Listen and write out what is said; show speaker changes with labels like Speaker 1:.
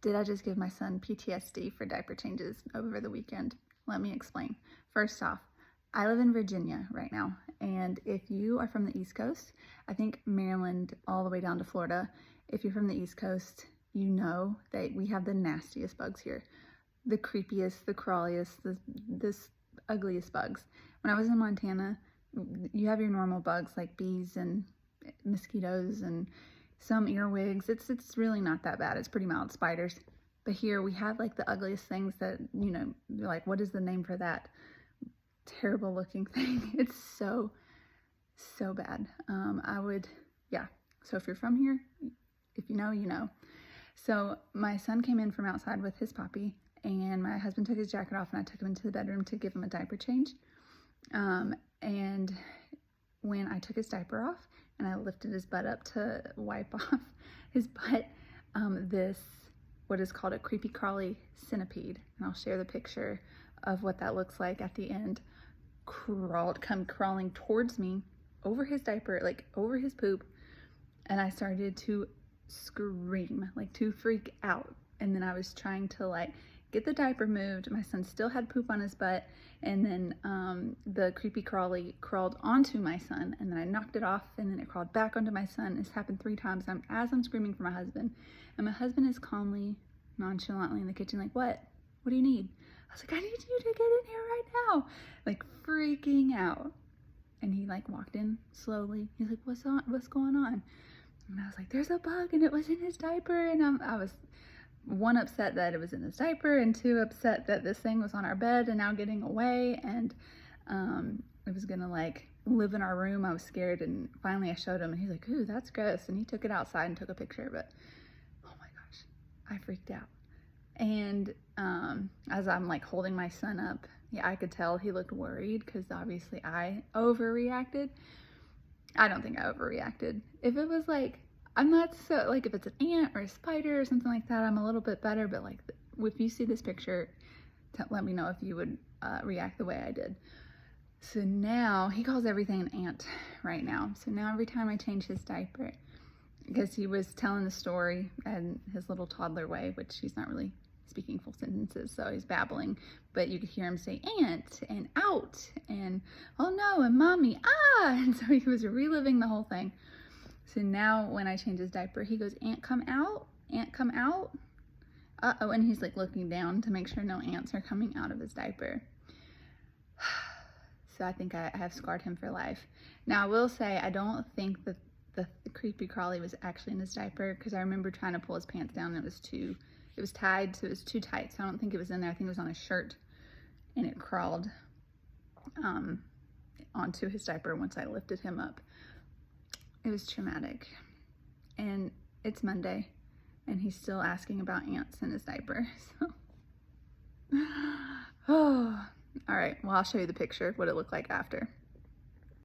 Speaker 1: Did I just give my son PTSD for diaper changes over the weekend? Let me explain. First off, I live in Virginia right now, and if you are from the East Coast, I think Maryland all the way down to Florida, if you're from the East Coast, you know that we have the nastiest bugs here. The creepiest, the crawliest, the ugliest bugs. When I was in Montana, you have your normal bugs like bees and mosquitoes and some earwigs. It's really not that bad. It's pretty mild. Spiders. But here we have like the ugliest things that, you know, you're like, what is the name for that terrible looking thing? It's so bad. Yeah. So if you're from here, if you know, you know. So my son came in from outside with his puppy, and my husband took his jacket off, and I took him into the bedroom to give him a diaper change. And when I took his diaper off and I lifted his butt up to wipe off his butt, this, what is called a creepy crawly centipede, and I'll share the picture of what that looks like at the end, come crawling towards me over his diaper, like over his poop, and I started to scream, like to freak out. And then I was trying to like get the diaper moved. My son still had poop on his butt, and then the creepy crawly crawled onto my son, and then I knocked it off, and then it crawled back onto my son. It's happened 3 times as I'm screaming for my husband, and my husband is calmly, nonchalantly in the kitchen like, what do you need? I was like, I need you to get in here right now, like freaking out. And he like walked in slowly. He's like, what's going on? And I was like, there's a bug, and it was in his diaper. And I was 1, upset that it was in his diaper, and 2, upset that this thing was on our bed and now getting away, and it was gonna like live in our room. I was scared, and finally I showed him, and he's like, ooh, that's gross. And he took it outside and took a picture of it. Oh my gosh, I freaked out. And as I'm like holding my son up, yeah, I could tell he looked worried, because obviously I overreacted. I don't think I overreacted. If it was like, I'm not so, like if it's an ant or a spider or something like that, I'm a little bit better. But like if you see this picture, let me know if you would react the way I did. So now he calls everything an ant right now. So now every time I change his diaper, because he was telling the story in his little toddler way, which he's not really speaking full sentences, so he's babbling, but you could hear him say ant and out and oh no and mommy and so he was reliving the whole thing. So now when I change his diaper, he goes, ant come out, ant come out, uh-oh, and he's like looking down to make sure no ants are coming out of his diaper. So I think I have scarred him for life. Now I will say, I don't think that the creepy crawly was actually in his diaper, because I remember trying to pull his pants down, and it was tied, so it was too tight, so I don't think it was in there. I think it was on his shirt, and it crawled onto his diaper once I lifted him up. It was traumatic. And it's Monday, and he's still asking about ants in his diaper. So, oh, all right, well, I'll show you the picture of what it looked like after.